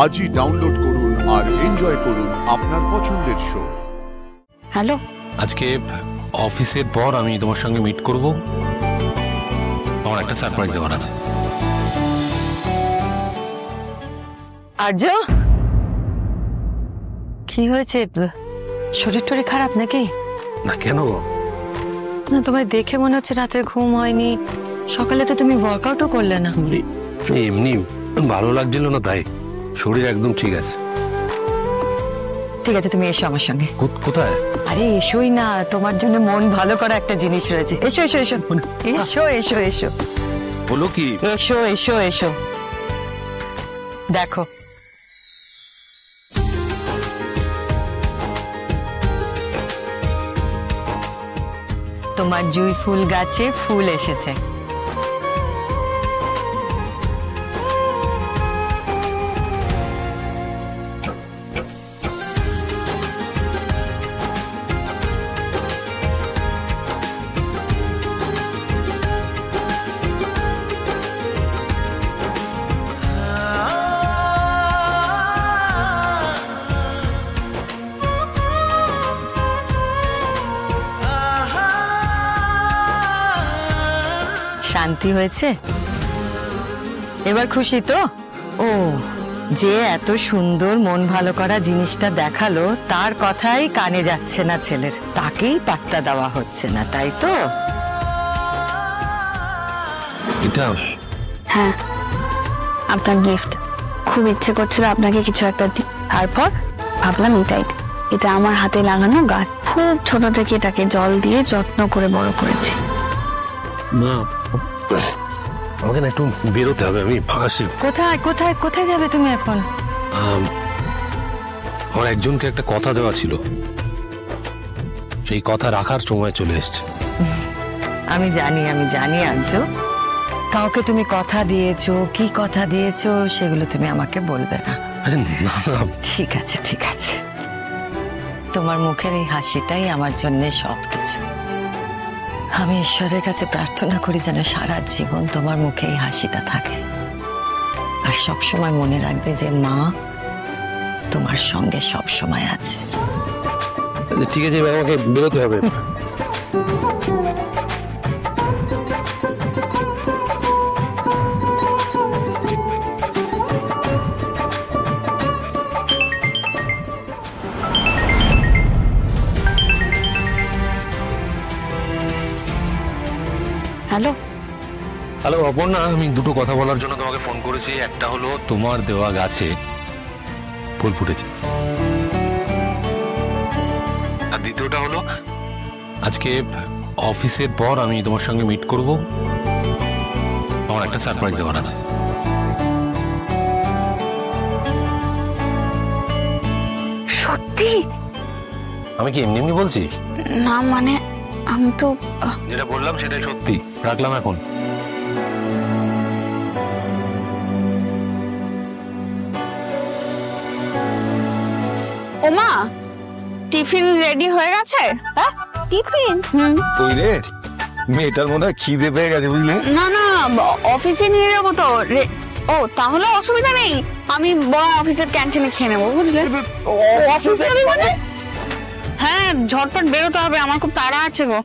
আজই ডাউনলোড করুন আর এনজয় করুন আপনার পছন্দের শো। হ্যালো, আজকে অফিসের পর আমি তোমার সঙ্গে মিট করব। আমার একটা সারপ্রাইজ দেওয়ার আছে। আর্য, কি হয়েছে? শরীর টরি খারাপ নাকি? না, কেন? না, তোমায় দেখে মনে হচ্ছে রাত্রে ঘুম হয়নি। সকালে তো তুমি ওয়ার্কআউটও করলে না। এমনি ভালো লাগছিল না, তাই। শরীর একদম ঠিক আছে। ঠিক আছে, তুমি এসো আমার সঙ্গে। কোথায়? আরে এসোই না, তোমার জন্য মন ভালো করা একটা জিনিস রয়েছে। এসো এসো এসো এসো এসো এসো। বলো কি? এসো এসো এসো, দেখো। তোমার জুঁই ফুল গাছে ফুল এসেছে। শান্তি হয়েছে? এবার খুশি তো? ও, যে এত সুন্দর মন ভালো করা জিনিসটা দেখালো তার কথাই কানে যাচ্ছে না ছেলের, তাকেই পাত্তা দেওয়া হচ্ছে না, তাই তো? এটা? হ্যাঁ, আপনার গিফট। খুব ইচ্ছে করছিল আপনাকে কিছু একটা দিই, তারপর ভাবলাম এটাই দিই। এটা আমার হাতে লাগানো গাছ, খুব ছোট থেকে এটাকে জল দিয়ে যত্ন করে বড় করেছি। মা, আমাকে না একটু বেরোতে হবে, আমি আসি। কোথায় কোথায় কোথায় যাবে তুমি এখন? আমার একজনকে একটা কথা দেওয়া ছিল, সেই কথা রাখার সময় চলে এসছে। আমি জানি আর্য, কাউকে তুমি কথা দিয়েছো, কি কথা দিয়েছো সেগুলো তুমি আমাকে বলবে না। আরে না না, ঠিক আছে ঠিক আছে, তোমার মুখের এই হাসিটাই আমার জন্য সব কিছু। আমি ঈশ্বরের কাছে প্রার্থনা করি যেন সারা জীবন তোমার মুখে এই হাসিটা থাকে, আর সব সময় মনে রাখবে যে মা তোমার সঙ্গে সব সময় আছে। ঠিক আছে, এবার আমাকে বেরোতে হবে। হ্যালো হ্যালো অপর্ণা, আমি দুটো কথা বলার জন্য তোমাকে ফোন করেছি। একটা হলো তোমার দেওয়া গাছে ফুল ফুটেছে, আর দ্বিতীয়টা হলো আজকে অফিসের পর আমি তোমার সঙ্গে মিট করব। আমার একটা সারপ্রাইজ দেওয়ার আছে। সত্যি? আমি কি এমনি এমনি বলছি? না মানে আমি তো যেটা বললাম সেটাই সত্যি। রাখলাম এখন। ওমা, টিফিন রেডি হয়ে গেছে? হ্যাঁ, টিফিন? ওই রে, মেয়েটার মনে হয় খিদে পেয়ে গেছে, বুঝলি? না না, অফিসে নিয়ে যাবো তো। ও, তাহলে অসুবিধা নেই, আমি বড় অফিসের ক্যান্টিনে খেয়ে নেবো, বুঝলে? অফিসে মানে? হ্যাঁ, ঝটপট বেরোতে হবে, আমার খুব তাড়া আছে গো।